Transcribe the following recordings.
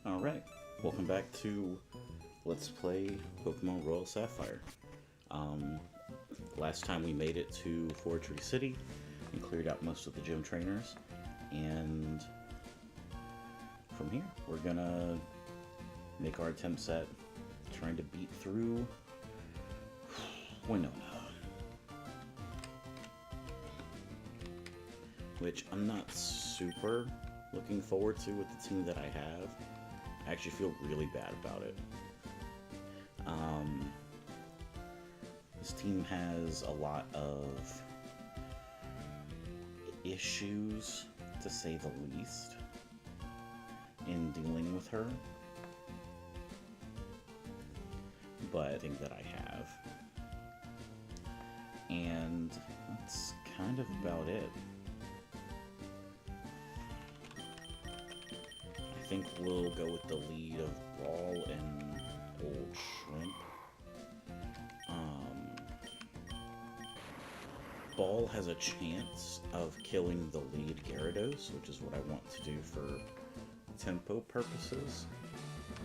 Alright, welcome back to Let's Play Pokemon Royal Sapphire. Last time we made it to Fortree City and cleared out most of the gym trainers, and from here we're gonna make our attempts at trying to beat through Winona. Which I'm not super looking forward to with the team that I have. I actually feel really bad about it. This team has a lot of issues, to say the least, in dealing with her. But I think that I have. And that's kind of about it. I think we'll go with the lead of Ball and Old Shrimp. Ball has a chance of killing the lead Gyarados, which is what I want to do for tempo purposes.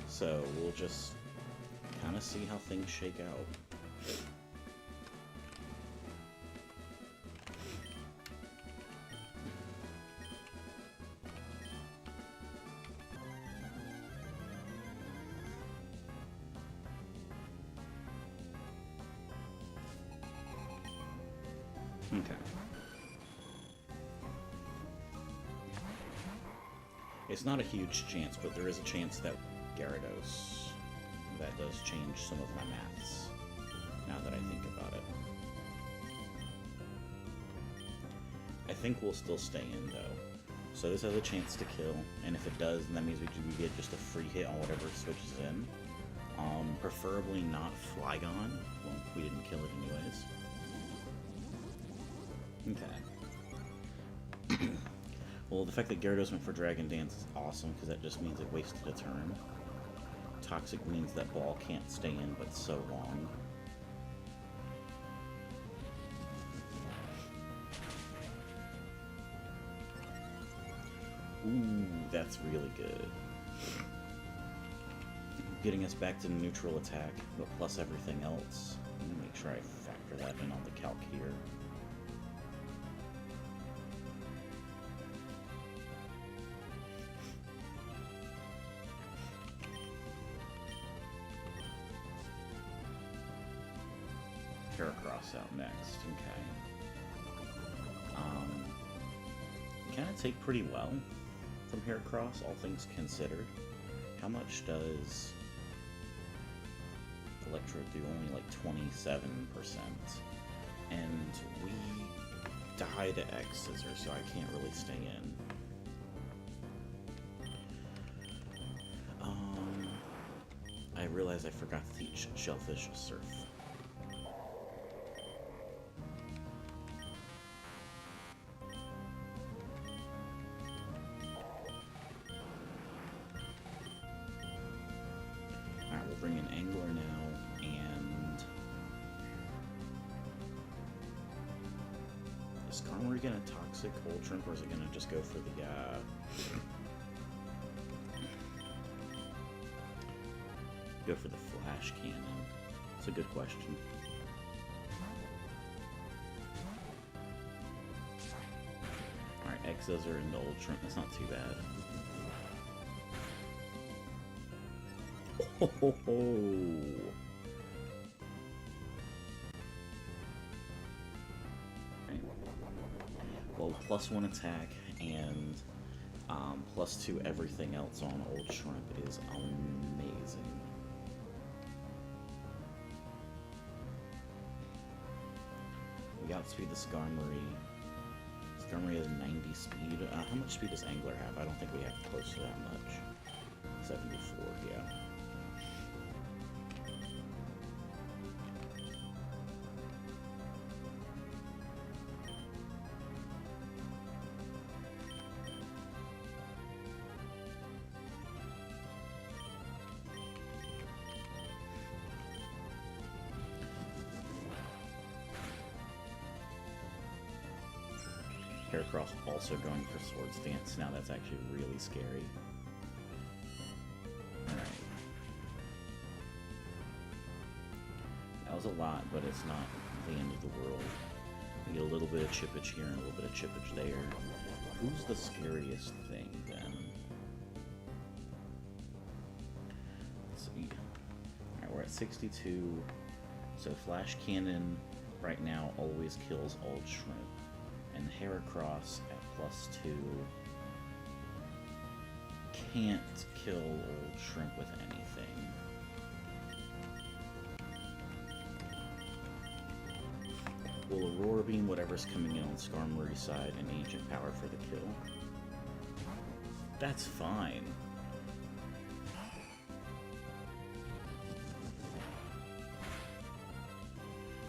So we'll just kind of see how things shake out. Okay. It's not a huge chance, but there is a chance that Gyarados, that does change some of my maths, now that I think about it. I think we'll still stay in, though. So this has a chance to kill, and if it does, then that means we get just a free hit on whatever switches in. Preferably not Flygon. Well, we didn't kill it anyways. Okay. Well, the fact that Gyarados went for Dragon Dance is awesome, because that just means it wasted a turn. Toxic means that Ball can't stay in but so long. Ooh, that's really good. Getting us back to neutral attack, but plus everything else. Let me make sure I factor that in on the calc here. Heracross out next, okay. Can it take pretty well from Heracross, all things considered? How much does Electro do? Only like 27%. And we die to X-Scissor, so I can't really stay in. I realized I forgot to teach Shellfish Surf. Bring an Angler now, and is Karmory gonna Toxic Old Shrimp, or is it gonna just go for the Flash Cannon? That's a good question. Alright, X-Scissor into Old Shrimp, that's not too bad. Ho ho ho! Right. Well, +1 attack and +2 everything else on Old Shrimp is amazing. We outspeed the Skarmory. Skarmory has 90 speed. How much speed does Angler have? I don't think we have close to that much. 74, yeah. Heracross also going for Swords Dance. Now that's actually really scary. Alright. That was a lot, but it's not the end of the world. We get a little bit of chippage here and a little bit of chippage there. Who's the scariest thing, then? Let's see. Alright, we're at 62. So Flash Cannon right now always kills Old Shrimp. And Heracross at +2 can't kill Old Shrimp with anything. Will Aurora Beam whatever's coming in on Skarmory's side and Ancient Power for the kill? That's fine.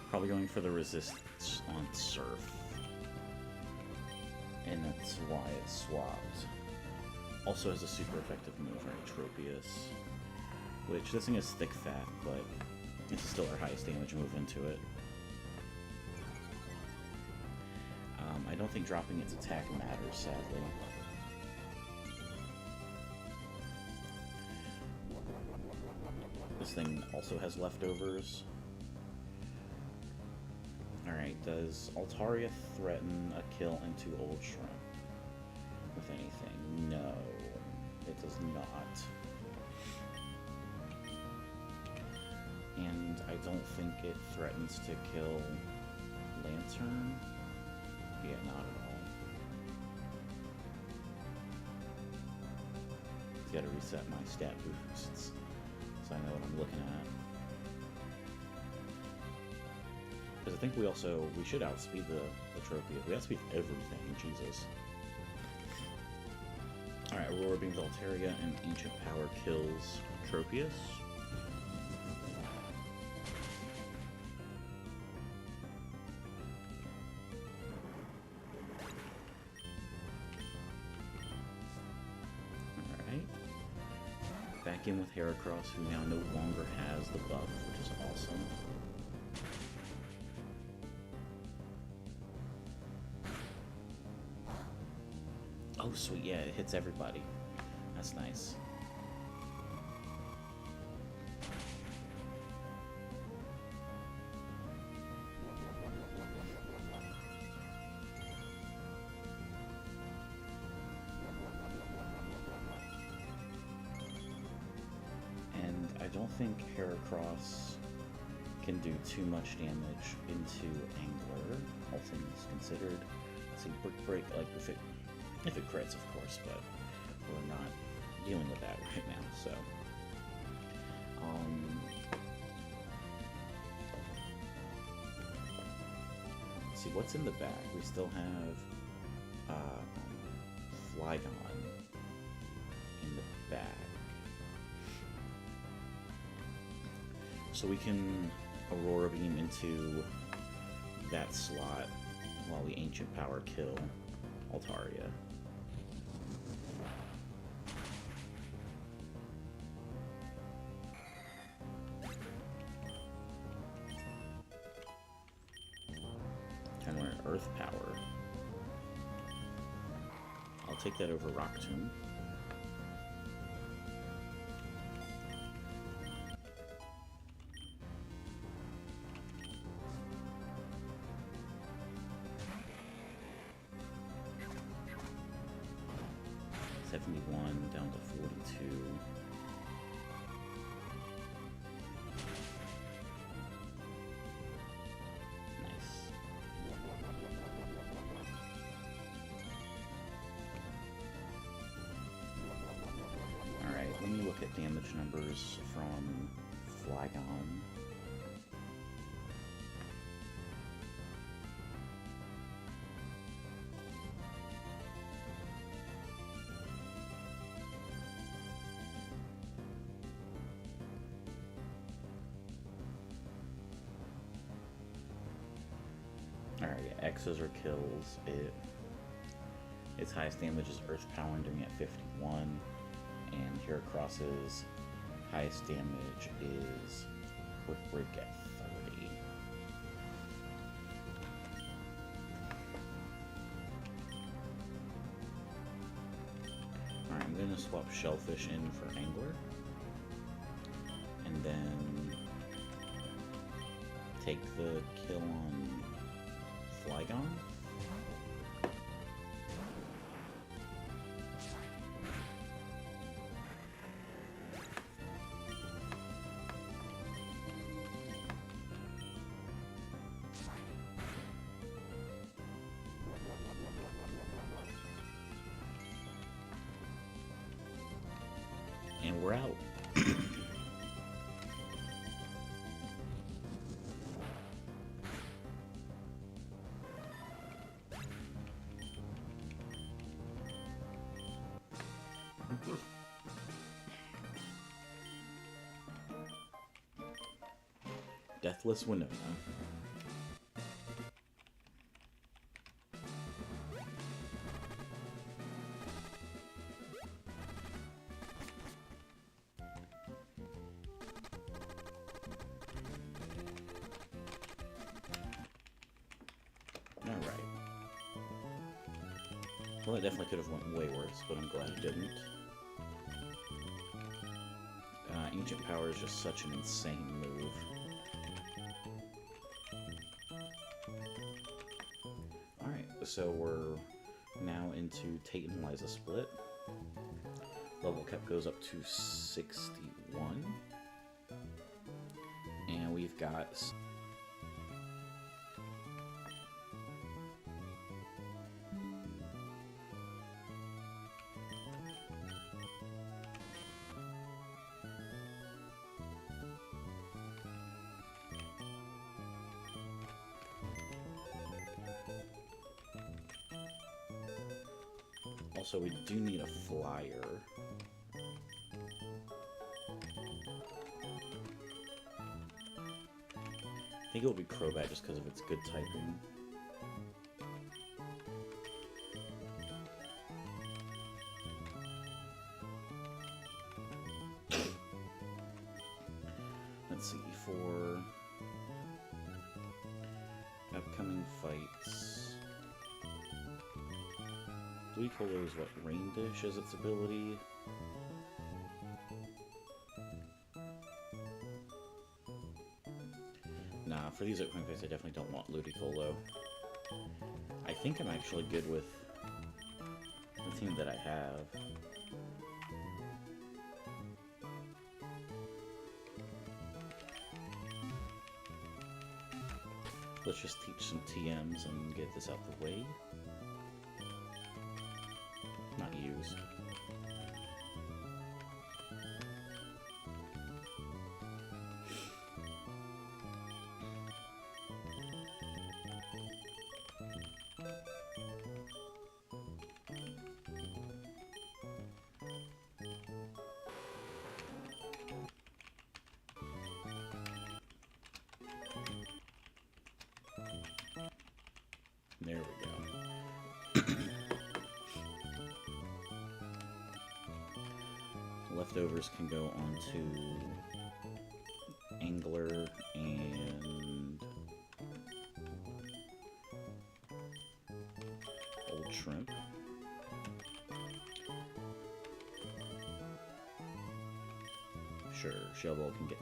Probably going for the resistance on Surf. And that's why it swapped. Also has a super effective move, right? Tropius. Which, this thing is thick fat, but it's still our highest damage move into it. I don't think dropping its attack matters, sadly. This thing also has leftovers. Alright, does Altaria threaten a kill into Old Shrimp with anything? No, it does not. And I don't think it threatens to kill Lantern. Yeah, not at all. Just gotta reset my stat boosts so I know what I'm looking at. Because I think we should outspeed the Tropius. We outspeed everything, Jesus. Alright, Aurora Beams Altaria and Ancient Power kills Tropius. Back in with Heracross, who now no longer has the buff, which is awesome. Oh, sweet, yeah, it hits everybody. That's nice. I don't think Heracross can do too much damage into Angler, all things considered. Let's see, Brick Break, like if it crits, of course, but we're not dealing with that right now, so. Let's see, what's in the back? We still have Flygon in the back. So we can Aurora Beam into that slot while we Ancient Power kill Altaria. And we're Earth Power. I'll take that over Rock Tomb. Down to 42. Nice. Alright, let me look at damage numbers from Flygon. Alright, yeah, X's are kills. Its highest damage is Earth Power, doing at 51, and Heracross's highest damage is Quick Break at 30. Alright, I'm gonna swap Shellfish in for Angler. and then take the kill on Flygon. And we're out. Deathless Winona. Alright. Well, it definitely could have went way worse, but I'm glad it didn't. Ancient Power is just such an insane move. Alright, so we're now into Tate and Liza split. Level cap goes up to 61. And we've got... Also, we do need a flyer. I think it will be Crobat just because of its good typing. Let's see, for upcoming fights... Ludicolo is what, Rain Dish as its ability? Nah, for these upcoming fights I definitely don't want Ludicolo. I think I'm actually good with the team that I have. Let's just teach some TMs and get this out the way. Not use. There we go. Leftovers can go on to Angler and Old Shrimp. Sure, Shell Ball can go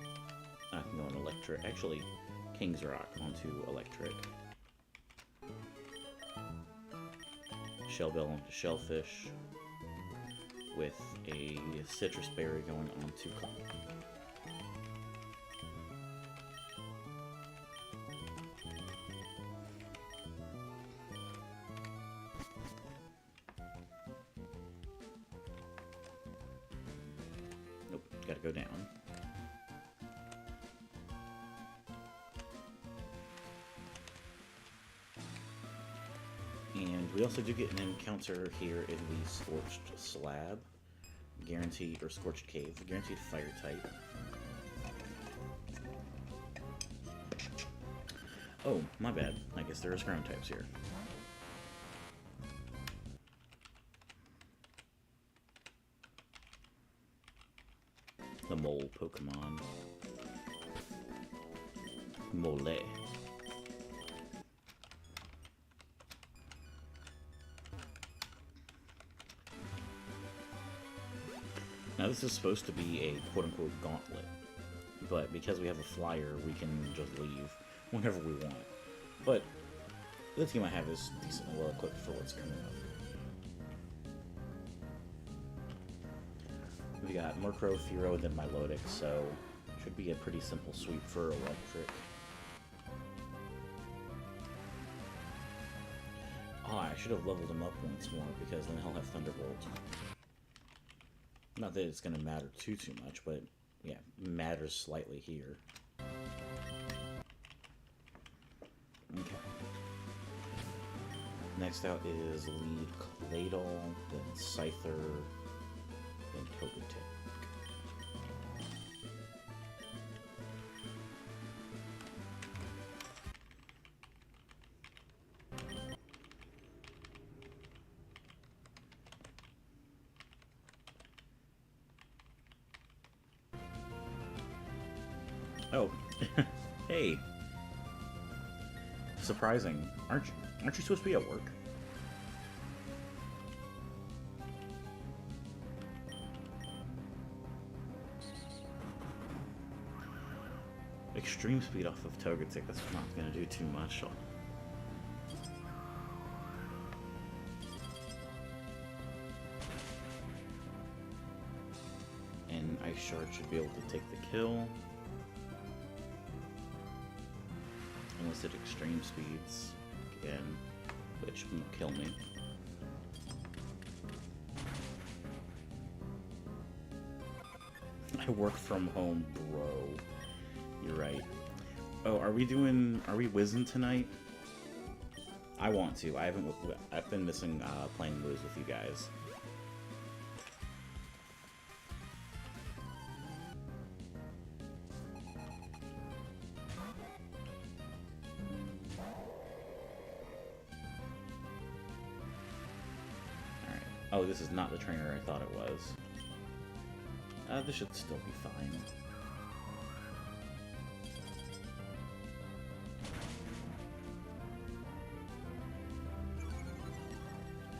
on Electric. Actually, King's Rock onto Electric. Shell Bell onto Shellfish, with a Citrus Berry going on to Cloud. Nope, gotta go down. And we also do get an encounter here in the Scorched Slab. Guaranteed, or Scorched Cave, guaranteed fire type. Oh, my bad. I guess there is ground types here. The mole Pokemon. Mole. Now this is supposed to be a quote-unquote gauntlet, but because we have a flyer, we can just leave whenever we want. But the team I have is decently well equipped for what's coming up. We got Murkrow, Fearow, and then Milotic, so should be a pretty simple sweep for Electric. Oh, I should have leveled him up once more, because then he'll have Thunderbolt. Not that it's going to matter too much, but yeah, matters slightly here. Okay. Next out is Lead Claydol, then Scyther, then Togetic. Oh, hey. Surprising. Aren't you supposed to be at work? Extreme speed off of Togetic, that's not going to do too much. And Ice Shard should be able to take the kill. Unless it extreme speeds again, which won't kill me. I work from home, bro. You're right. Oh, are we whizzing tonight? I want to. I've been missing playing Wiz with you guys. Alright. Oh, this is not the trainer I thought it was. This should still be fine.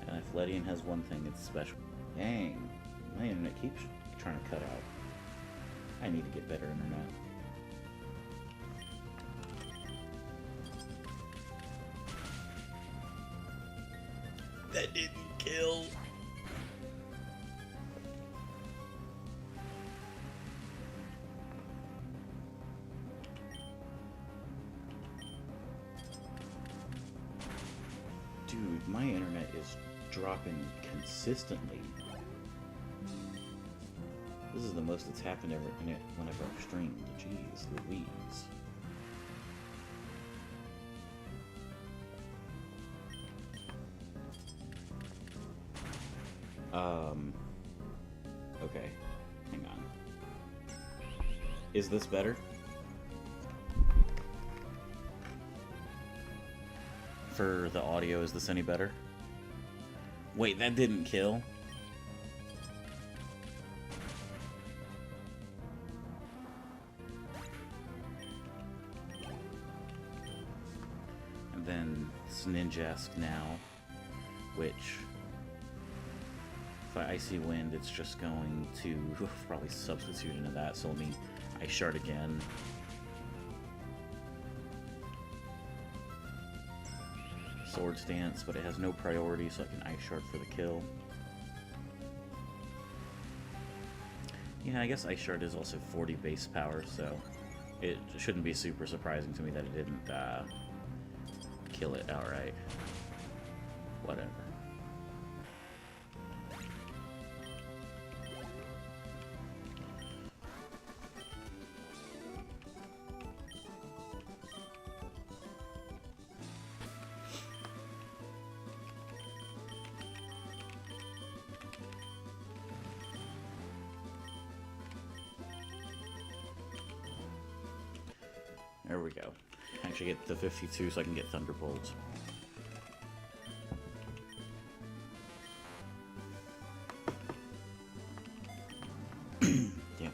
And if Ledian has one thing, it's special. Dang, my internet keeps trying to cut out. I need to get better internet. That didn't kill. Dude, my internet is dropping consistently. This is the most it's happened ever in it whenever I've streamed. Jeez Louise. Okay. Hang on. Is this better? For the audio, is this any better? Wait, that didn't kill? And then it's Ninjask now, which, if I Icy Wind, it's just going to probably substitute into that, so let me Ice Shard again. Swords Dance, but it has no priority, so I can Ice Shard for the kill. Yeah, I guess Ice Shard is also 40 base power, so it shouldn't be super surprising to me that it didn't kill it outright. Whatever. There we go. Actually get the 52 so I can get Thunderbolts. Damn.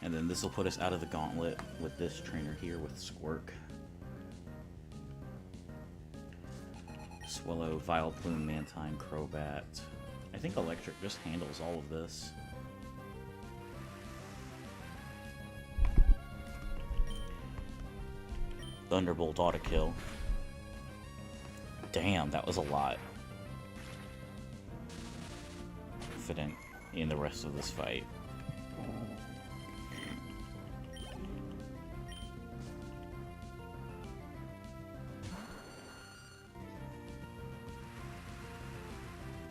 And then this will put us out of the gauntlet with this trainer here with Squirk. Swallow, Vile Plume, Mantine, Crobat. I think Electric just handles all of this. Thunderbolt ought to kill. Damn, that was a lot. Confident in the rest of this fight.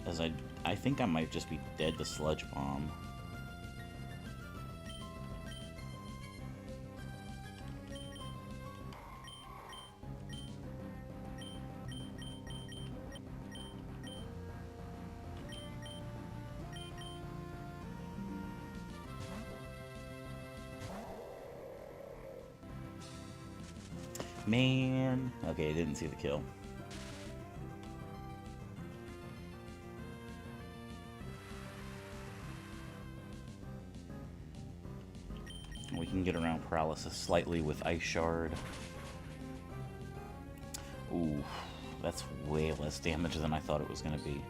As I think I might just be dead to Sludge Bomb. Man. Okay, I didn't see the kill. We can get around Paralysis slightly with Ice Shard. Ooh, that's way less damage than I thought it was going to be.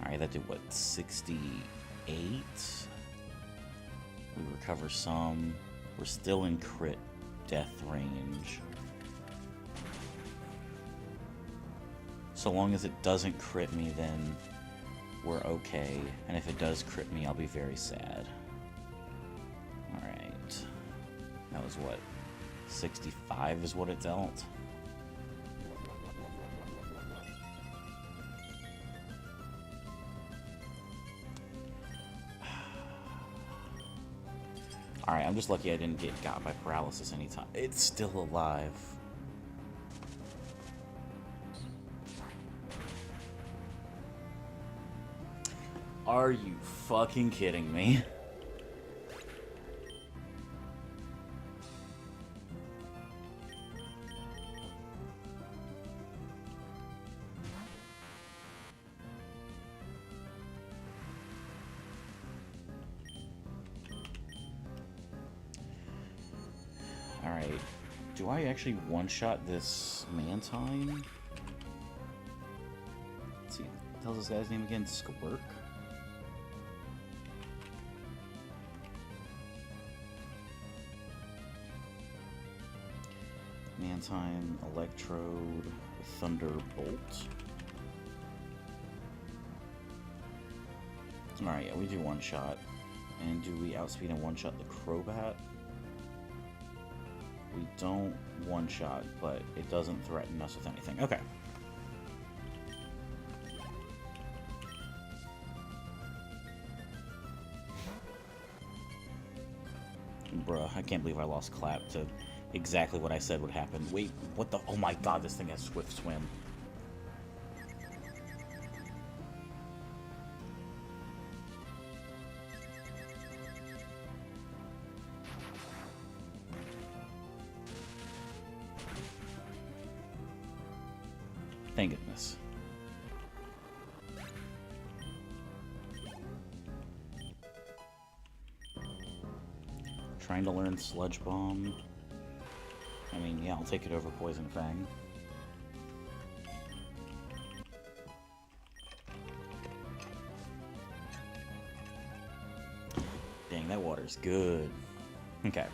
Alright, that did what, 68? We recover some. We're still in crit death range. So long as it doesn't crit me, then we're okay. And if it does crit me, I'll be very sad. Alright. That was what? 65 is what it dealt? Alright, I'm just lucky I didn't get got by Paralysis anytime. It's still alive. Are you fucking kidding me? Alright, do I actually one-shot this Mantine? Let's see, tell this guy's name again, Squirk? Mantine, Electrode, Thunderbolt. Alright, yeah, we do one shot. And do we outspeed and one shot the Crobat? We don't one shot, but it doesn't threaten us with anything. Okay. Bruh, I can't believe I lost Clap to exactly what I said would happen. Wait, what the? Oh my god, this thing has Swift Swim. Thank goodness. Trying to learn Sludge Bomb. I mean, yeah, I'll take it over Poison Fang. Dang, that water's good. Okay.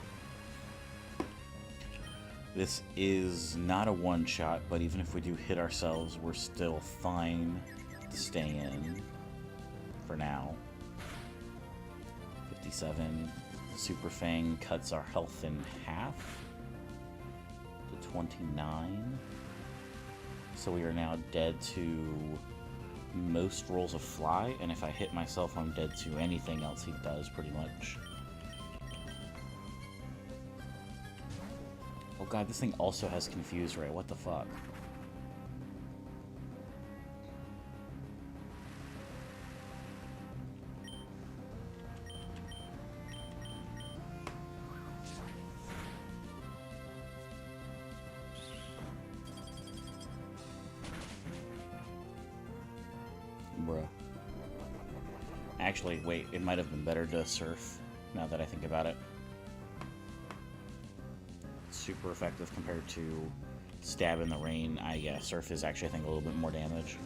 This is not a one-shot, but even if we do hit ourselves, we're still fine to stay in for now. 57. Super Fang cuts our health in half to 29. So we are now dead to most rolls of Fly, and if I hit myself, I'm dead to anything else he does, pretty much. Oh god, this thing also has Confuse Ray. What the fuck? Bruh. Actually, wait, it might have been better to Surf, now that I think about it. super effective compared to Stab in the Rain. Yeah, Surf is actually, I think, a little bit more damage.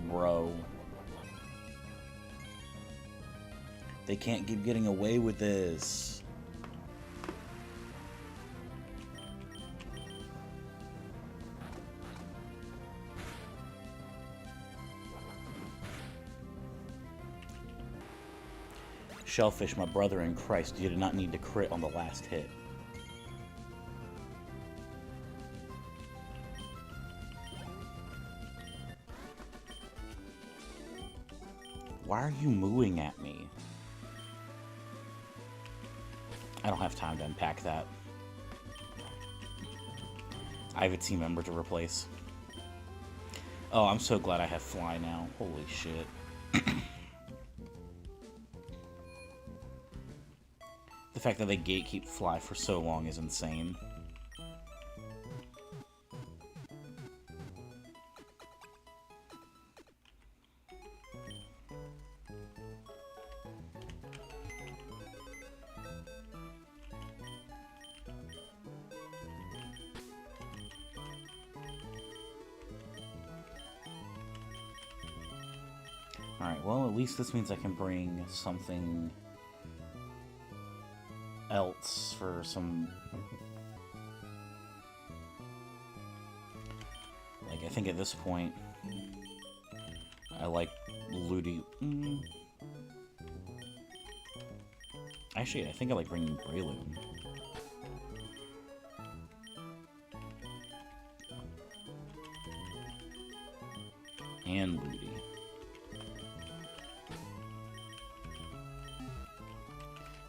Bro. They can't keep getting away with this. Shellfish, my brother in Christ, you did not need to crit on the last hit. Why are you mooing at me? I don't have time to unpack that. I have a team member to replace. Oh, I'm so glad I have Fly now. Holy shit. The fact that they gatekeep Fly for so long is insane. Alright, well, at least this means I can bring something else for some... Like, I think at this point, I like Ludi... Actually, I think I like bringing Breloom. And Ludi.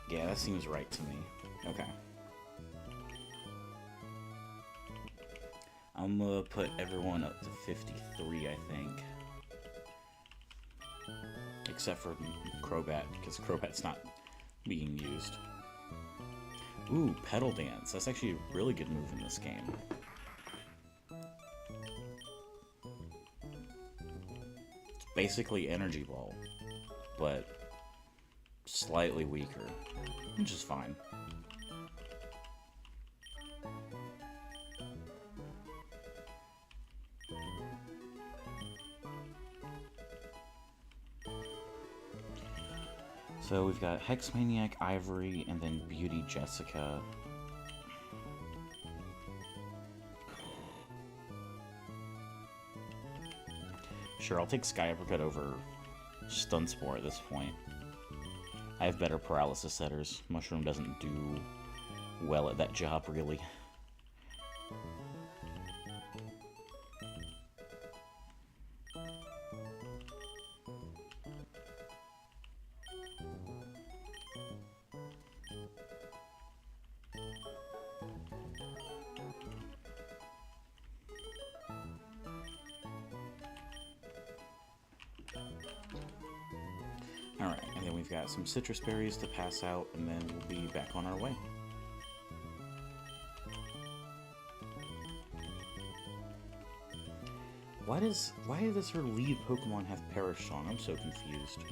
Yeah, that seems right to me. Okay. I'm gonna put everyone up to 53, I think. Except for Crobat, because Crobat's not being used. Ooh, Petal Dance. That's actually a really good move in this game. It's basically Energy Ball, but slightly weaker, which is fine. So we've got Hex Maniac, Ivory, and then Beauty Jessica. Sure, I'll take Sky Uppercut over Stun Spore at this point. I have better paralysis setters. Mushroom doesn't do well at that job, really. Alright, and then we've got some citrus berries to pass out, and then we'll be back on our way. Why does her lead Pokemon have Perish Song? I'm so confused.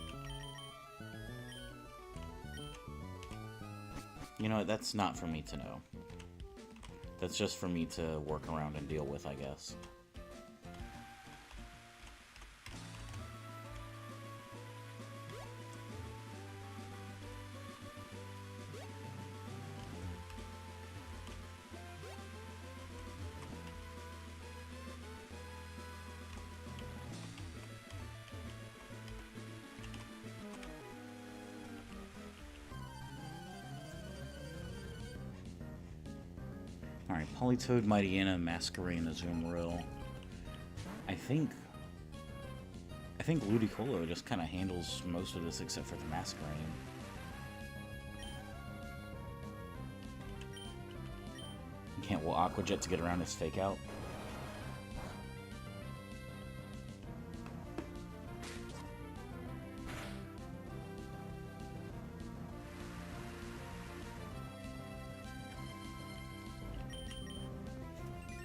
You know what, that's not for me to know. That's just for me to work around and deal with, I guess. Alright, Politoed, Mightyena, Masquerain, Azumarill. I think Ludicolo just kind of handles most of this except for the Masquerain. Can't will Aqua Jet to get around his Fake Out.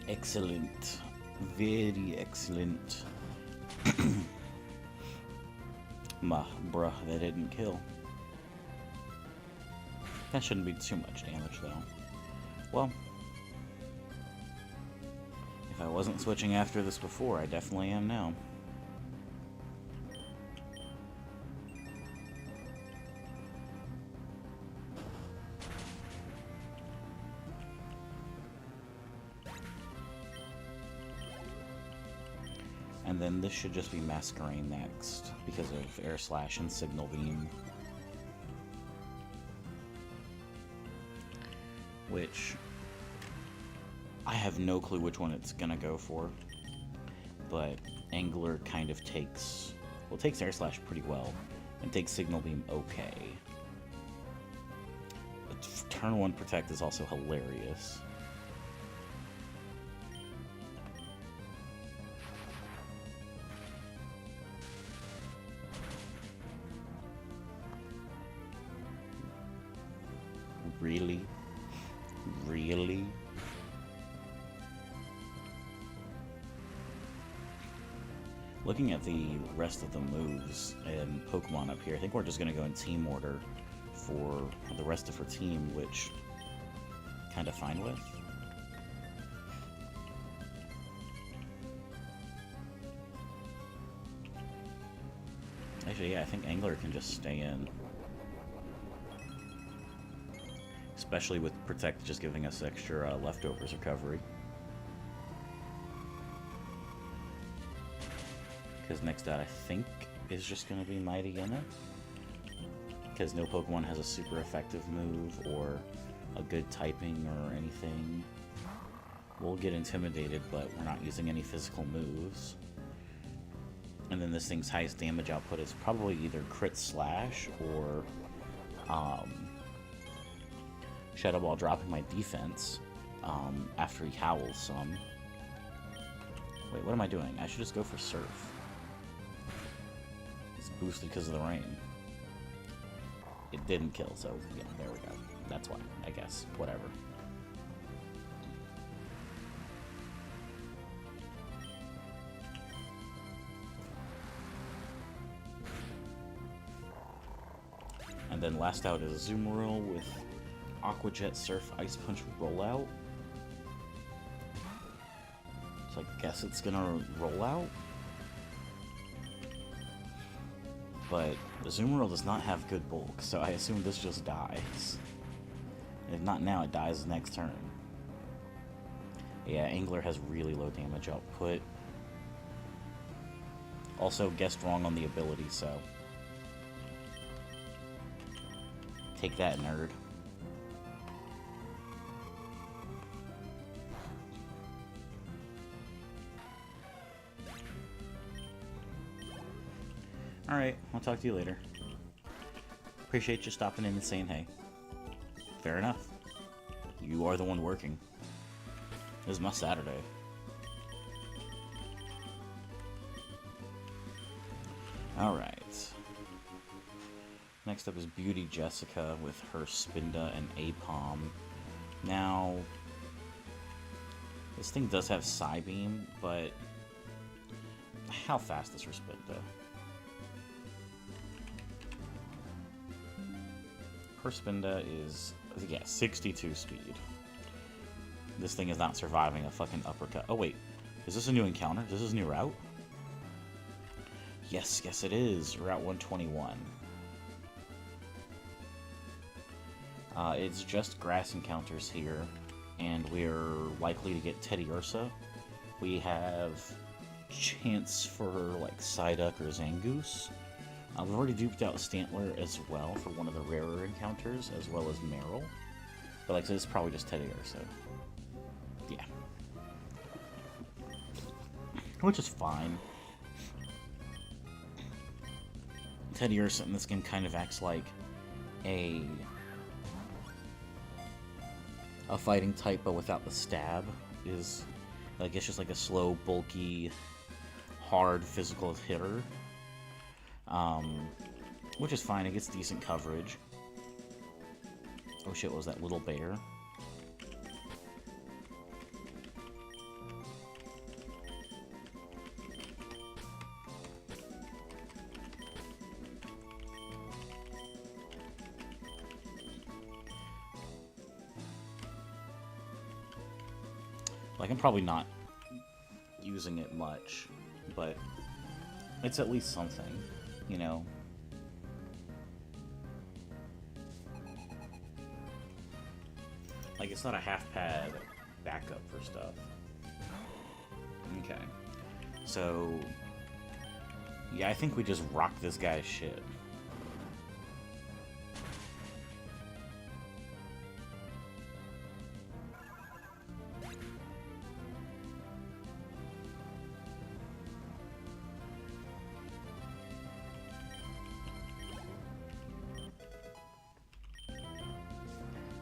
Excellent. Very excellent. Bruh, that didn't kill. That shouldn't be too much damage, though. Well, if I wasn't switching after this before, I definitely am now. And then this should just be Masquerain next, because of Air Slash and Signal Beam. Which, I have no clue which one it's gonna go for. But Angler kind of takes, well, it takes Air Slash pretty well, and takes Signal Beam okay. But turn 1 Protect is also hilarious. Really? Really? Looking at the rest of the moves and Pokemon up here, I think we're just going to go in team order for the rest of her team, which I'm kind of fine with. Actually, yeah, I think Angler can just stay in. Especially with Protect just giving us extra leftovers recovery. Because next out, I think, is just going to be Mighty Inna. Because no Pokemon has a super effective move or a good typing or anything. We'll get intimidated, but we're not using any physical moves. And then this thing's highest damage output is probably either Crit Slash or Shadow Ball dropping my defense after he howls some. Wait, what am I doing? I should just go for Surf. It's boosted because of the rain. It didn't kill, so yeah, there we go. That's why, I guess. Whatever. And then last out is Azumarill with Aqua Jet, Surf, Ice Punch, Rollout. So I guess it's gonna roll out. But the Azumarill does not have good bulk, so I assume this just dies. And if not now, it dies next turn. Yeah, Angler has really low damage output. Also, guessed wrong on the ability, so take that, nerd. Alright, I'll talk to you later. Appreciate you stopping in and saying hey. Fair enough. You are the one working. This is my Saturday. Alright. Next up is Beauty Jessica with her Spinda and Apom. Now, this thing does have Psybeam, but how fast is her Spinda? Her Spinda is, yeah, 62 speed. This thing is not surviving a fucking uppercut. Oh wait, is this a new encounter? Is this a new route? Yes, yes it is. Route 121. It's just grass encounters here, and we're likely to get Teddy Ursa. We have chance for like Psyduck or Zangoose. We've already duped out Stantler as well for one of the rarer encounters, as well as Meryl. But like I said, it's probably just Teddy Ursa. Yeah. Which is fine. Teddy Ursa in this game kind of acts like a fighting type, but without the stab. Is like, it's just like a slow, bulky, hard physical hitter. Which is fine, it gets decent coverage. Oh shit, what was that, little bear? Like, I'm probably not using it much, but it's at least something, you know? Like, it's not a half-pad backup for stuff. Okay. So, yeah, I think we just rock this guy's shit.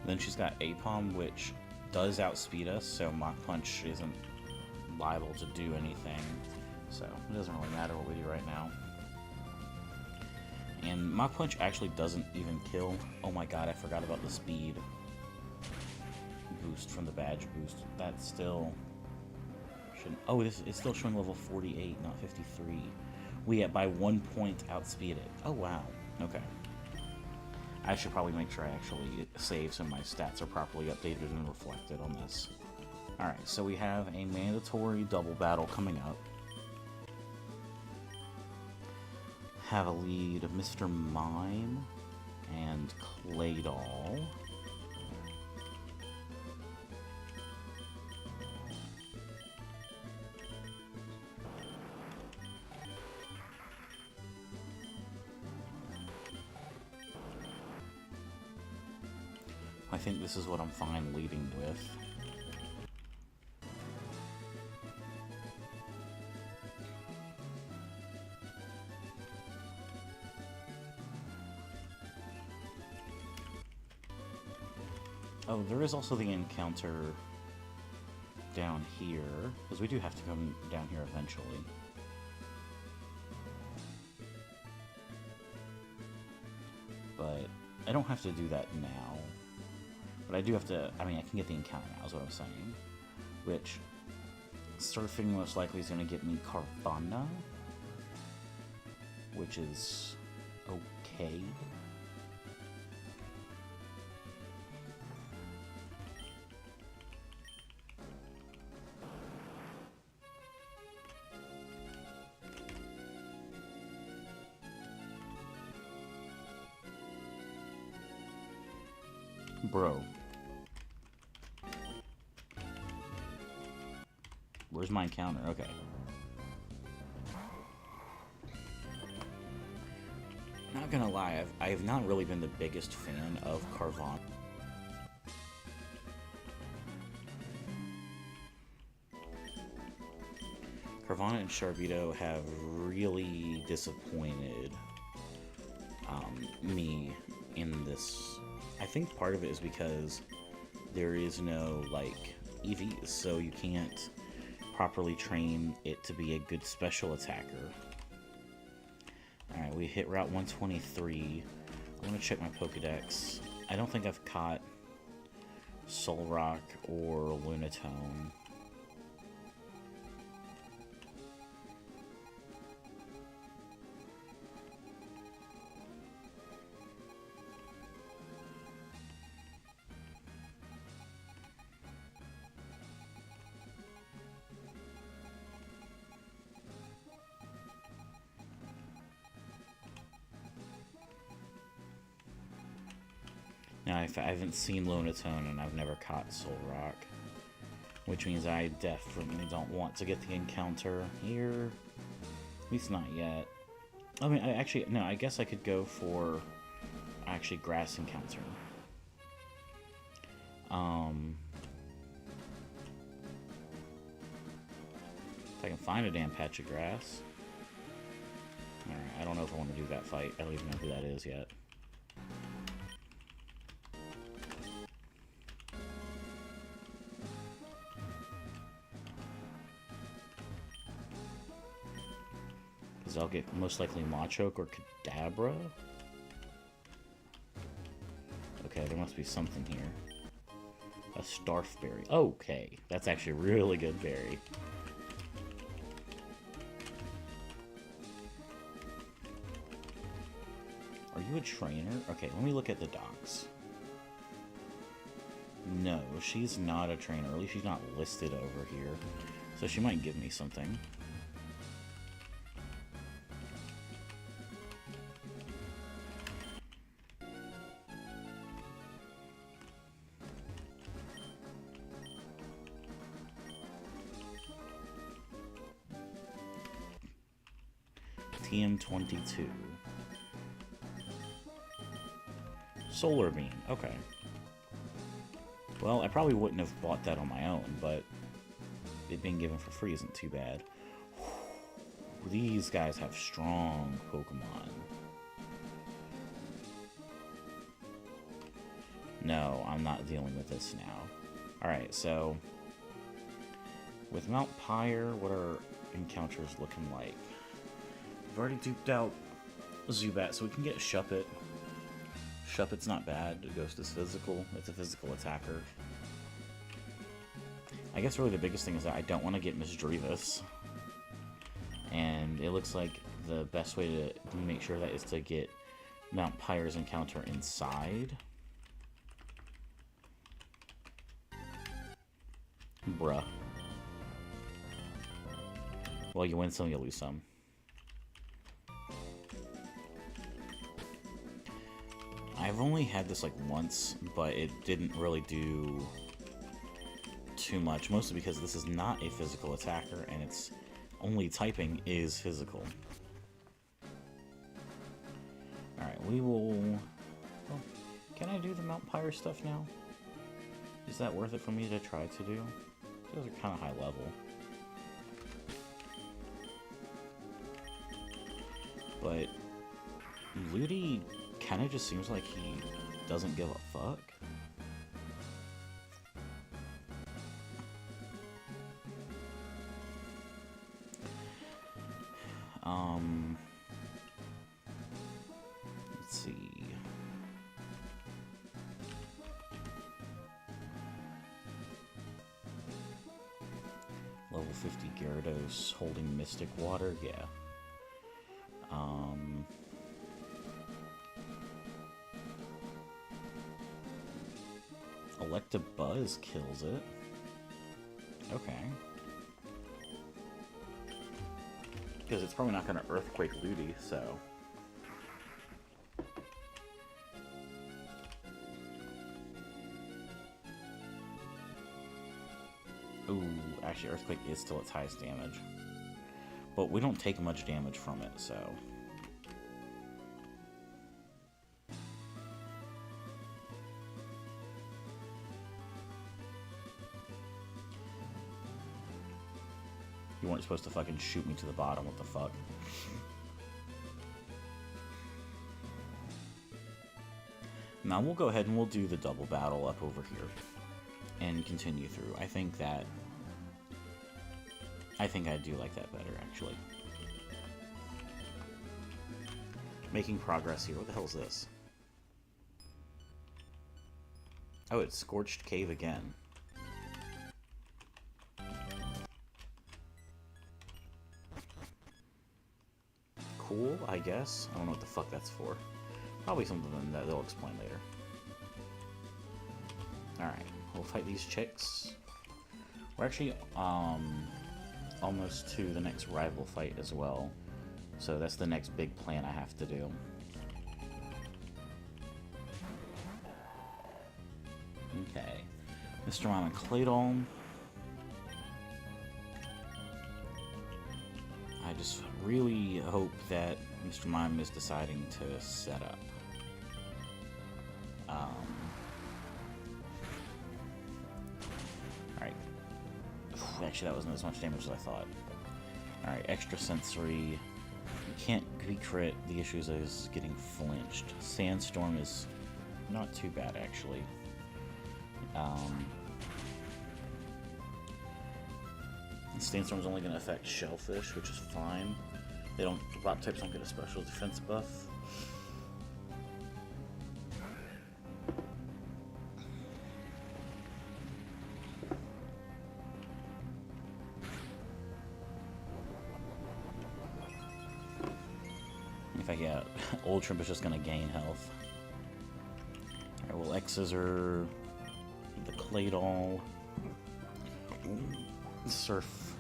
Then she's got Apom, which does outspeed us, so Mach Punch isn't liable to do anything. So it doesn't really matter what we do right now. And Mach Punch actually doesn't even kill. Oh my god, I forgot about the speed boost from the badge boost. That's still shouldn't. Oh, it's still showing level 48, not 53. We by 1 point outspeed it. Oh wow. Okay. I should probably make sure I actually save so my stats are properly updated and reflected on this. Alright, so we have a mandatory double battle coming up. Have a lead of Mr. Mime and Claydol. I think this is what I'm fine leading with. Oh, there is also the encounter down here, because we do have to come down here eventually. But I don't have to do that now. But I do have to, I mean, I can get the encounter now, is what I'm saying. Which, surfing most likely is going to get me Carvana, which is okay. Bro. Where's my encounter? Okay. Not gonna lie, I have not really been the biggest fan of Carvana. Carvana and Sharpedo have really disappointed me in this. I think part of it is because there is no, like, EVs, so you can't properly train it to be a good special attacker. Alright, we hit Route 123. I'm gonna check my Pokedex. I don't think I've caught Solrock or Lunatone. Now, I haven't seen Lunatone and I've never caught Solrock, which means I definitely don't want to get the encounter here. At least not yet. I mean, no, I guess I could go for actually grass encounter. If I can find a damn patch of grass. Alright, I don't know if I want to do that fight. I don't even know who that is yet. Because I'll get most likely Machoke or Kadabra. Okay, there must be something here. A Starfberry. Okay, that's actually a really good berry. Are you a trainer? Okay, let me look at the docs. No, she's not a trainer. At least she's not listed over here. So she might give me something. TM22. Solar Beam. Okay. Well, I probably wouldn't have bought that on my own, but it being given for free isn't too bad. These guys have strong Pokemon. No, I'm not dealing with this now. Alright, so with Mount Pyre, what are encounters looking like? We've already duped out Zubat, so we can get Shuppet. Shuppet's not bad. Ghost is physical. It's a physical attacker. I guess really the biggest thing is that I don't want to get Misdreavus. And it looks like the best way to make sure that is to get Mount Pyre's encounter inside. Bruh. Well, you win some, you lose some. I've only had this like once, but it didn't really do too much, mostly because this is not a physical attacker and its only typing is physical. Alright, we will... Oh, can I do the Mount Pyre stuff now? Is that worth it for me to try to do? Those are kind of high level. But Ludi kind of just seems like he doesn't give a fuck. Let's see. Level 50 Gyarados holding Mystic Water, yeah. Electabuzz kills it. Okay. Because it's probably not going to Earthquake Ludi, so... Ooh, actually Earthquake is still its highest damage. But we don't take much damage from it, so... You weren't supposed to fucking shoot me to the bottom, what the fuck? Now we'll go ahead and we'll do the double battle up over here. And continue through. I think I do like that better, actually. Making progress here. What the hell is this? Oh, it's Scorched Cave again. Cool, I guess. I don't know what the fuck that's for. Probably something that they'll explain later. Alright, we'll fight these chicks. We're actually almost to the next rival fight as well. So that's the next big plan I have to do. Okay. Mr. Mime and Claydol. I just really hope that Mr. Mime is deciding to set up. Alright. Actually, that wasn't as much damage as I thought. Alright, extra sensory. You can't crit. The issue is getting flinched. Sandstorm is not too bad, actually. Sandstorm's only going to affect Shellfish, which is fine. They don't. Rock types don't get a special defense buff. In fact, yeah, Old Trimp is just going to gain health. Alright, well, X's are the clay doll. Ooh, surf.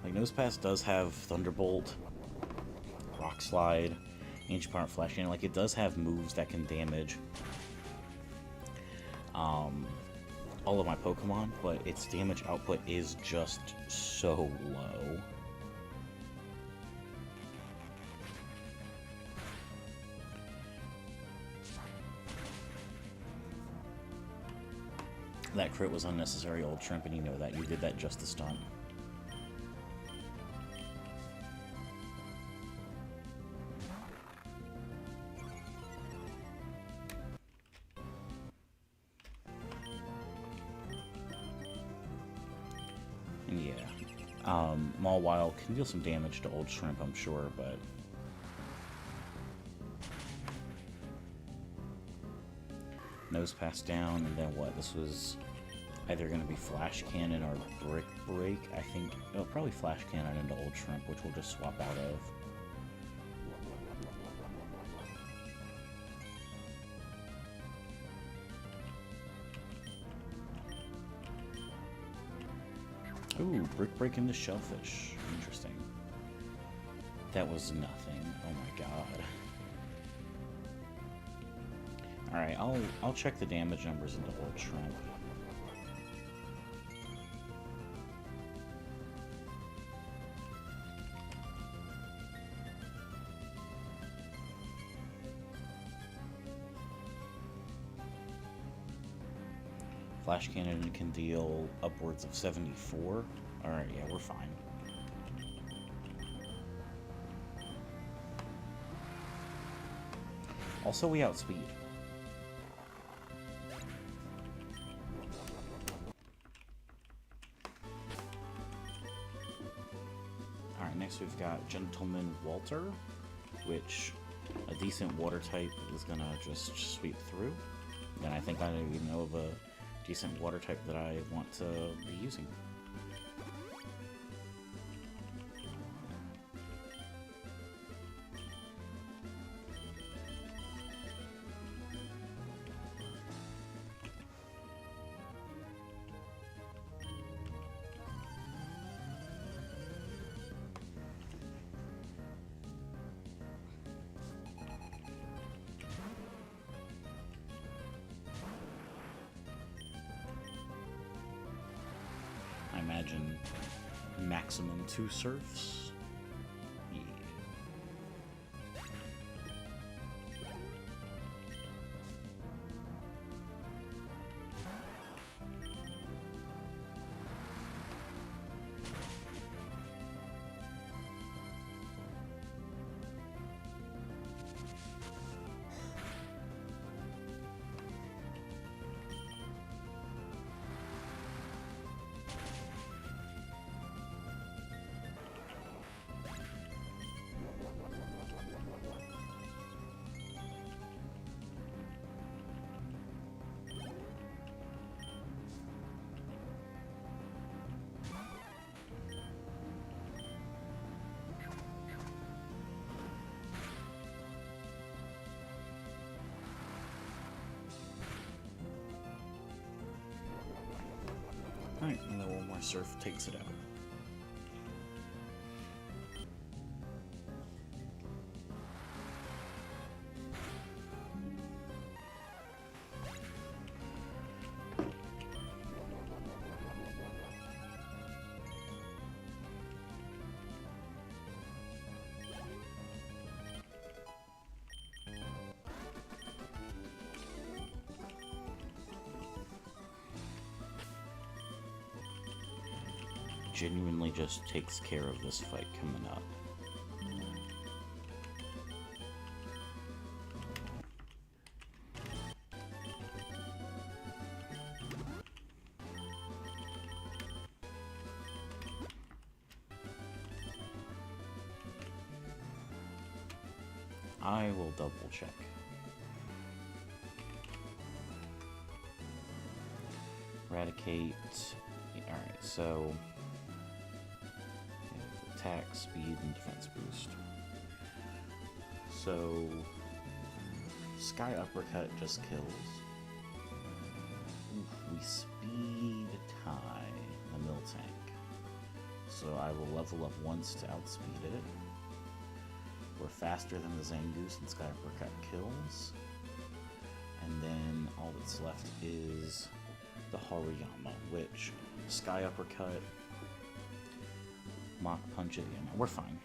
Like, Nosepass does have Thunderbolt, Rock Slide, Ancient Power, Flash Cannon. Like, it does have moves that can damage all of my Pokemon, but its damage output is just so low. That crit was unnecessary, old shrimp, and you know that. You did that just to stunt. Yeah. Mawile can deal some damage to old shrimp, I'm sure, but... Nosepass down, and then what? This was either going to be Flash Cannon or Brick Break, I think. Oh, probably Flash Cannon into old shrimp, which we'll just swap out of. Ooh, Brick Break into Shellfish. Interesting. That was nothing. Oh my god. Alright, I'll check the damage numbers into old shrimp. Flash Cannon can deal upwards of 74. Alright, yeah, we're fine. Also, we outspeed. Alright, next we've got Gentleman Walter, which a decent water type is gonna just sweep through. And I think I even know of a decent water type that I want to be using. I imagine maximum 2 surfs. Yeah. Alright, and then one more surf takes it out. Genuinely just takes care of this fight coming up. I will double check. Eradicate. Alright, so attack, speed, and defense boost. So Sky Uppercut just kills. Oof, we speed tie the mill tank. So I will level up once to outspeed it. We're faster than the Zangoose, and Sky Uppercut kills. And then all that's left is the Haruyama, which Sky Uppercut, Mach Punch it in. We're fine.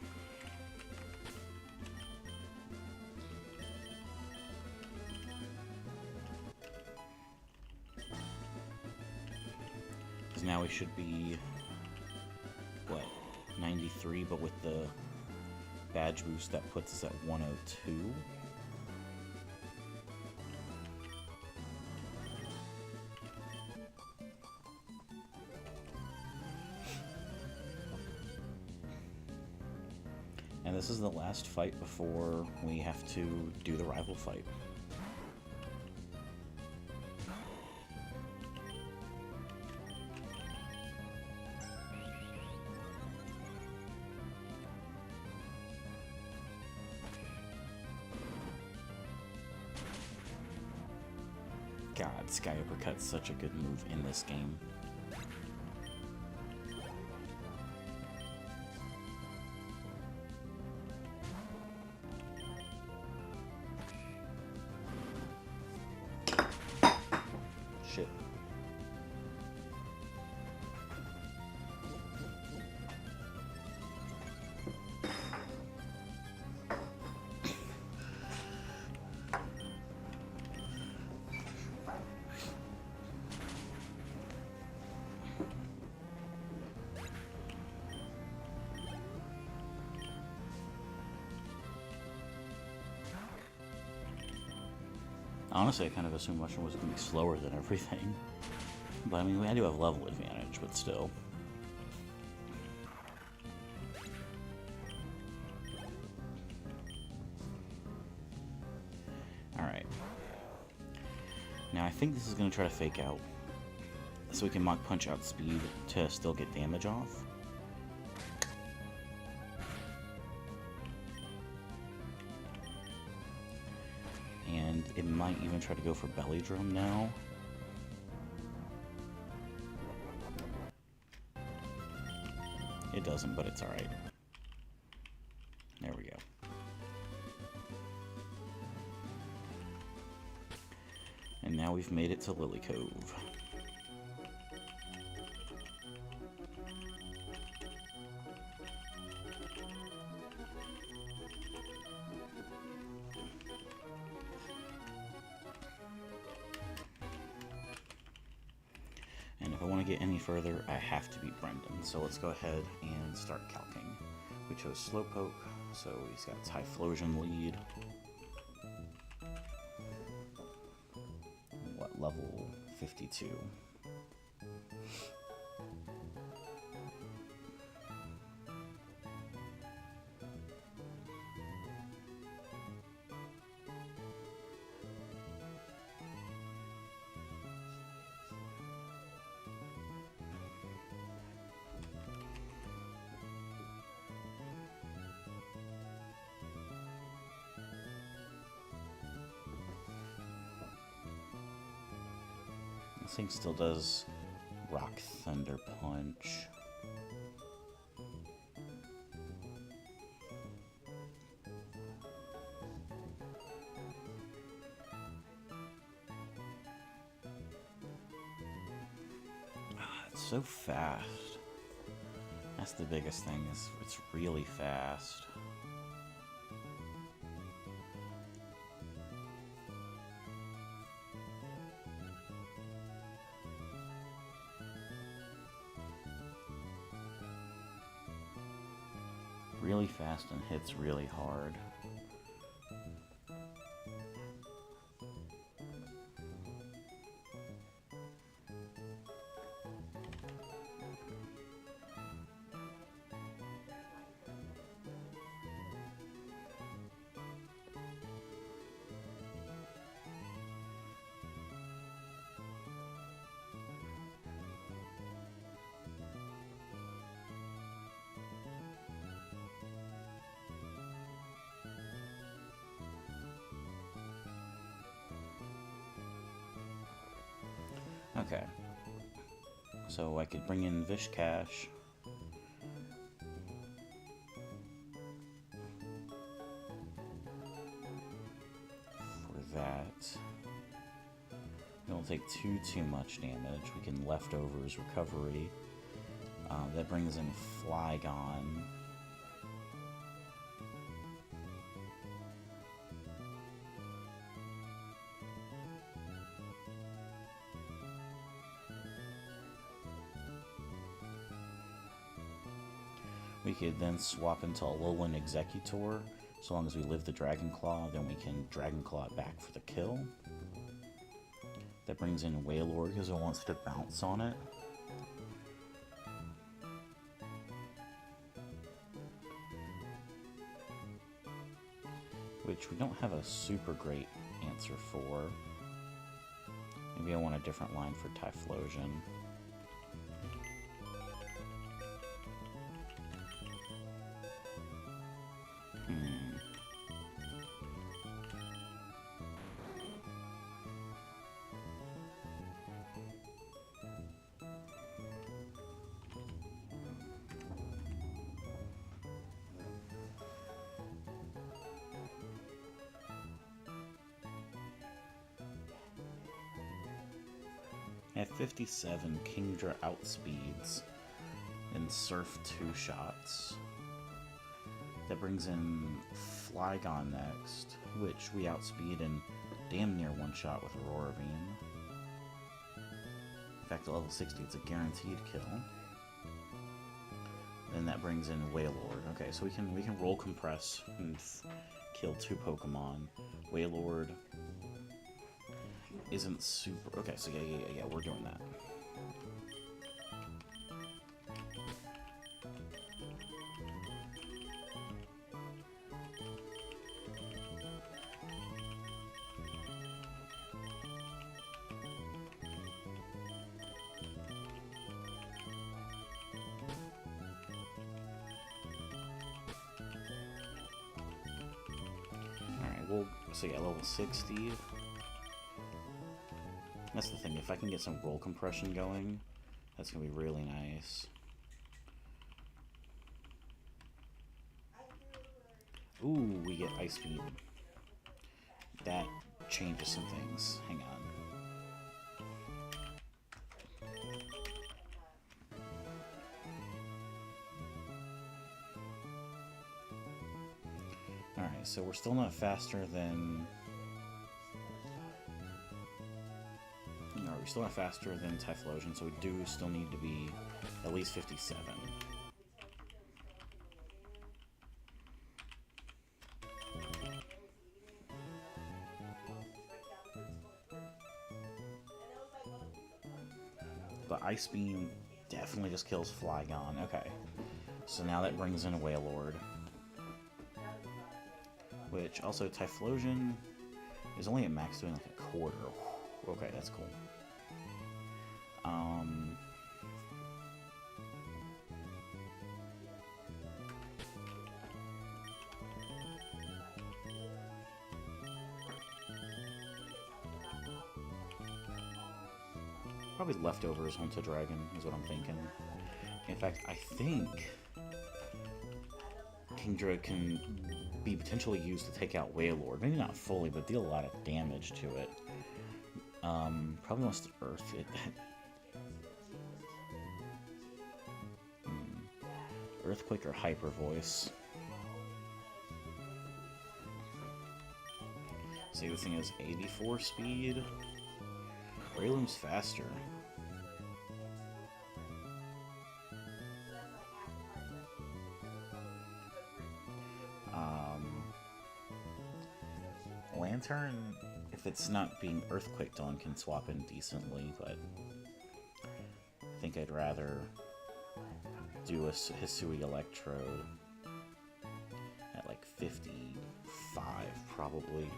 Because now we should be, what, 93, but with the badge boost that puts us at 102. And this is the last fight before we have to do the rival fight. God, Sky Uppercut's such a good move in this game. Shit. Honestly, I kind of assumed Mushroom was going to be slower than everything. But I mean, I do have level advantage, but still. Alright. Now I think this is going to try to fake out. So we can Mach Punch out speed to still get damage off. And it might even try to go for Belly Drum now. It doesn't, but it's alright. There we go. And now we've made it to Lily Cove. And if I want to get any further, I have to beat Brendan. So let's go ahead and start calcing. We chose Slowpoke, so he's got Typhlosion lead. What, level 52? This thing still does Rock Thunder Punch. It's so fast. That's the biggest thing, is it's really fast. Really fast and hits really hard. Okay. So I could bring in Vishkash. For that. We don't take too much damage. We can Leftovers Recovery. That brings in Flygon. We could then swap into Alolan Executor. So long as we live the Dragon Claw, then we can Dragon Claw it back for the kill. That brings in Wailord because it wants to bounce on it. Which we don't have a super great answer for. Maybe I want a different line for Typhlosion. At 57, Kingdra outspeeds and Surf 2 shots. That brings in Flygon next, which we outspeed and damn near one-shot with Aurora Beam. In fact, at level 60, it's a guaranteed kill. Then that brings in Wailord. Okay, so we can roll Compress and kill 2 Pokemon. Wailord isn't super... Okay, so yeah, we're doing that. Alright, so yeah, level 60. That's the thing, if I can get some roll compression going, that's going to be really nice. Ooh, we get Ice Beam. That changes some things. Hang on. Alright, so we're still not faster than... No, we're still not faster than Typhlosion, so we do still need to be at least 57. But Ice Beam definitely just kills Flygon. Okay, so now that brings in a Wailord. Which, also, Typhlosion is only at max doing like a quarter. Okay, that's cool. Probably Leftovers onto Dragon is what I'm thinking. In fact, I think Kingdra can be potentially used to take out Wailord. Maybe not fully, but deal a lot of damage to it. Probably wants to Earth it. Earthquake or Hyper Voice. See, this thing has 84 speed. Breloom's faster. Lantern, if it's not being Earthquaked on, can swap in decently, but I think I'd rather do a Hisui Electrode at like 55, probably.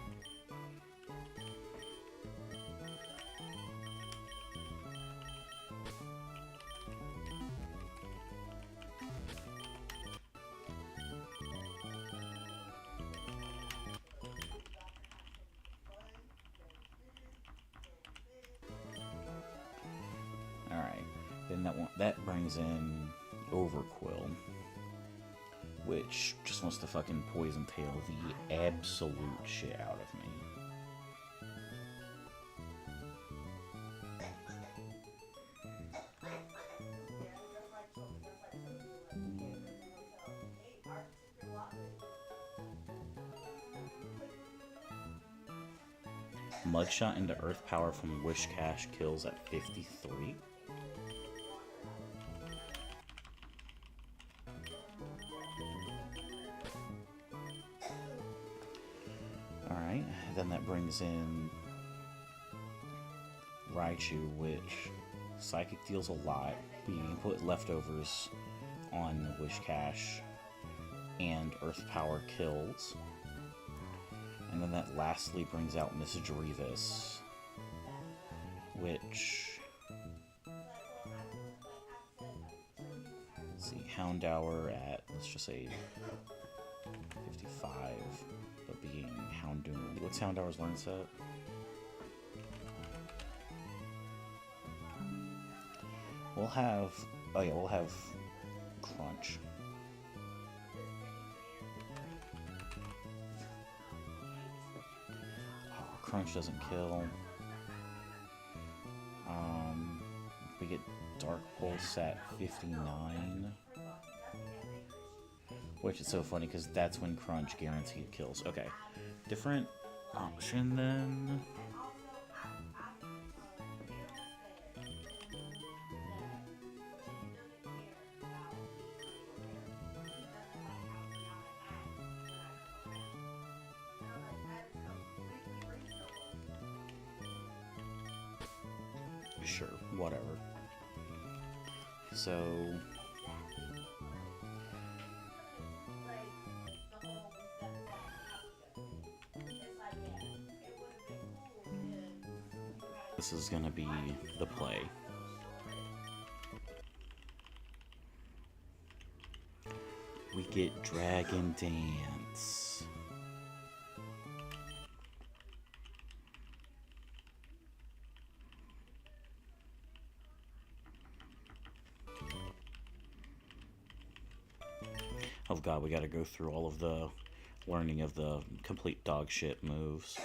then that brings in Overquill, which just wants to fucking poison tail the absolute shit out of me. Mudshot into Earth Power from Wish Cash kills at 53. Alright, then that brings in Raichu, which Psychic deals a lot. We can put leftovers on Wish Cash, and Earth Power kills. And then that lastly brings out Mrs. Revis, which, let's see, Houndour at, let's just say, 55, but being Houndour. What's Houndour's learn set? We'll have, oh yeah, we'll have Crunch. Crunch doesn't kill. We get Dark Pulse at 59. Which is so funny because that's when Crunch guaranteed kills. Okay. Different option then. Sure, whatever. So this is gonna be the play. We get Dragon Dance. Oh god, we gotta go through all of the learning of the complete dog shit moves.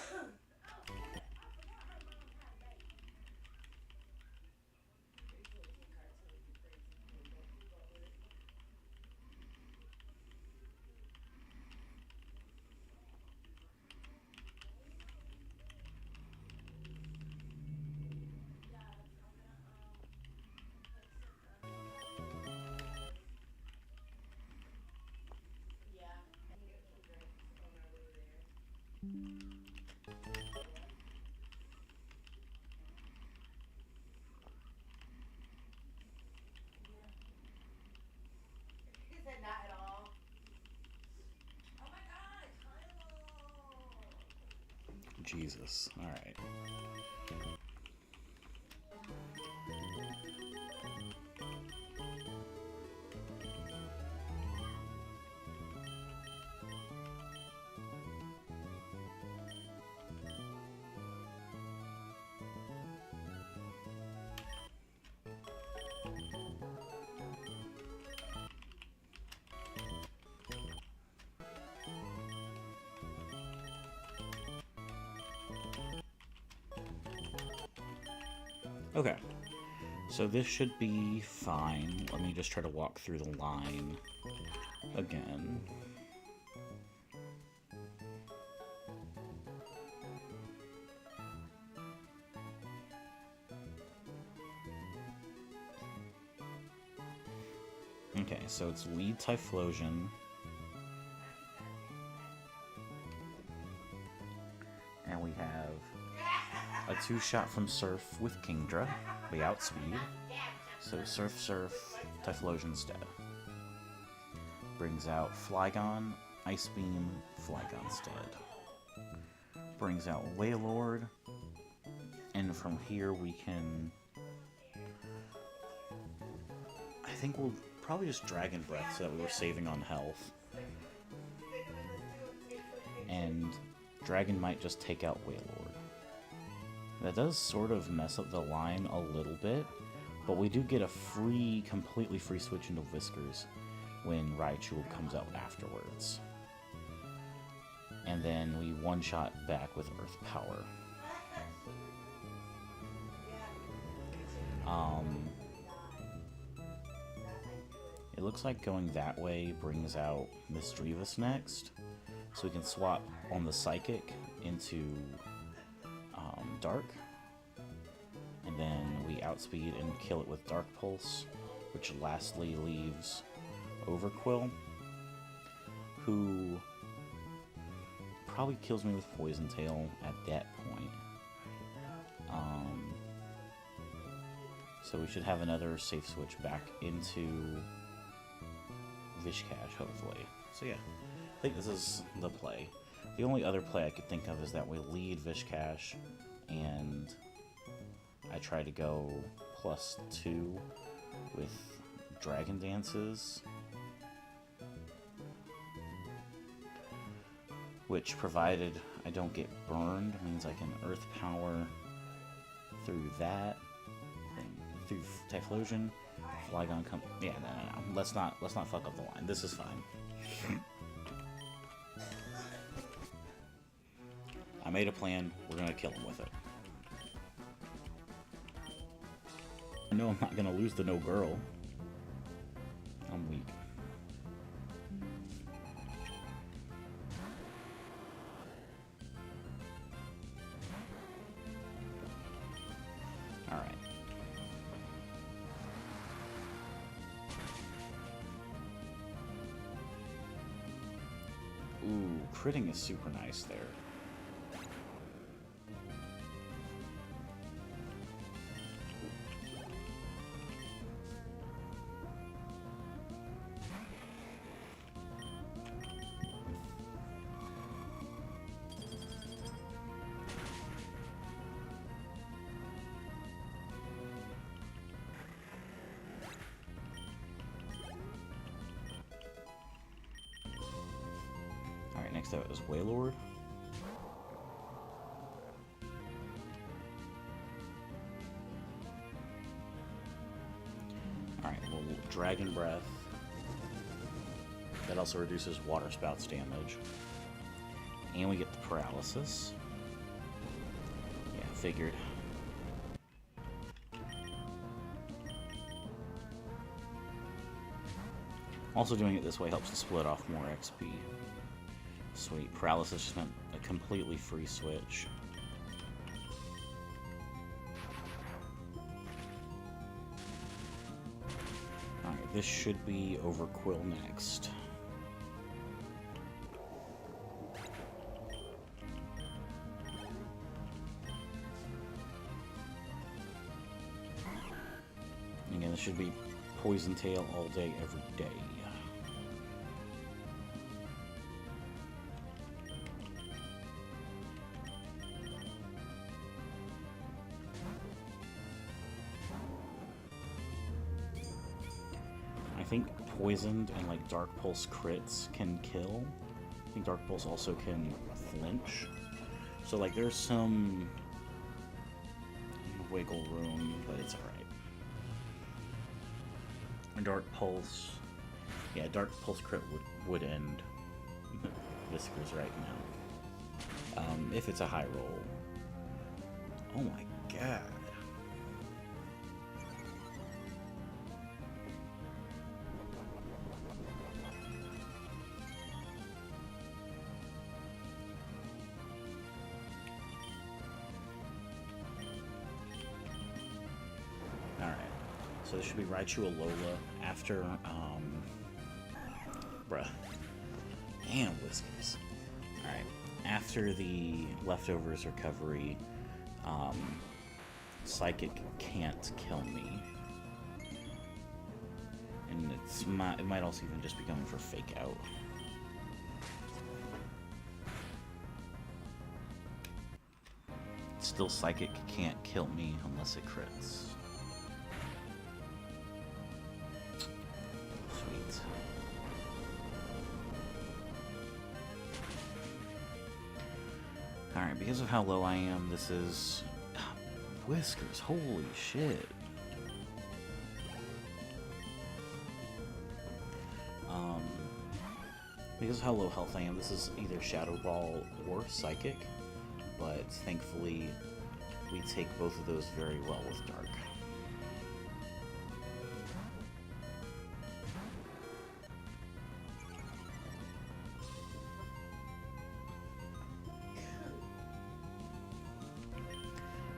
Jesus. Alright. Okay, so this should be fine. Let me just try to walk through the line again. Okay, so it's lead Typhlosion. And we have a 2-shot from Surf with Kingdra. We outspeed. So Surf, Typhlosion's dead. Brings out Flygon, Ice Beam, Flygon's dead. Brings out Wailord. And from here we can... I think we'll probably just Dragon Breath so that we were saving on health. And Dragon might just take out Wailord. That does sort of mess up the line a little bit. But we do get a completely free switch into Whiskers when Raichu comes out afterwards. And then we one-shot back with Earth Power. It looks like going that way brings out Misdreavus next. So we can swap on the Psychic into Dark. And then we outspeed and kill it with Dark Pulse, which lastly leaves Overquill, who probably kills me with Poison Tail at that point. So we should have another safe switch back into Vishkash, hopefully. So yeah, I think this is the play. The only other play I could think of is that we lead Vishkash and I try to go +2 with Dragon Dances, which, provided I don't get burned, means I can Earth Power through that, through Typhlosion. Flygon come. Yeah, no. Let's not fuck up the line. This is fine. I made a plan. We're gonna kill him with it. I know I'm not gonna lose to no girl. I'm weak. Alright. Ooh, critting is super nice there. Next up is Wailord. Alright, well, Dragon Breath. That also reduces Water Spout's damage. And we get the Paralysis. Yeah, figured. Also doing it this way helps to split off more XP. Sweet. Paralysis just meant a completely free switch. Alright, this should be Overquill next. Again, this should be Poison Tail all day, every day. I think Poisoned and like Dark Pulse crits can kill. I think Dark Pulse also can flinch. So like there's some wiggle room, but it's alright. Dark Pulse, yeah, Dark Pulse crit would end Whiskers right now. If it's a high roll. Oh my god. So this should be Raichu Alola after, bruh. Damn, Whiskers. Alright, after the Leftovers recovery, Psychic can't kill me. And it might also even just be going for Fake Out. Still, Psychic can't kill me unless it crits. Alright, because of how low I am, this is... Whiskers, holy shit. Because of how low health I am, this is either Shadow Ball or Psychic, but thankfully we take both of those very well with Dark.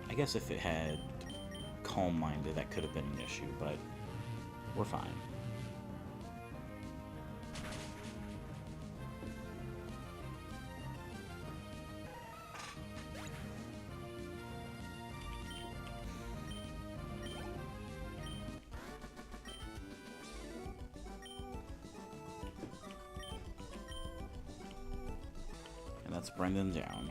I guess if it had Calm Minded, that could have been an issue, but we're fine. And that's Brendan down.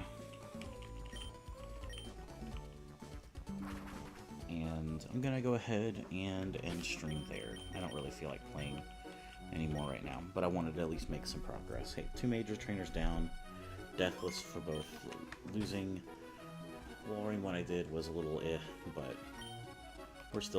And I'm gonna go ahead and end stream there. I don't really feel like playing anymore right now, but I wanted to at least make some progress. Hey, 2 major trainers down, deathless for both. Losing Wolverine when I did was a little but we're still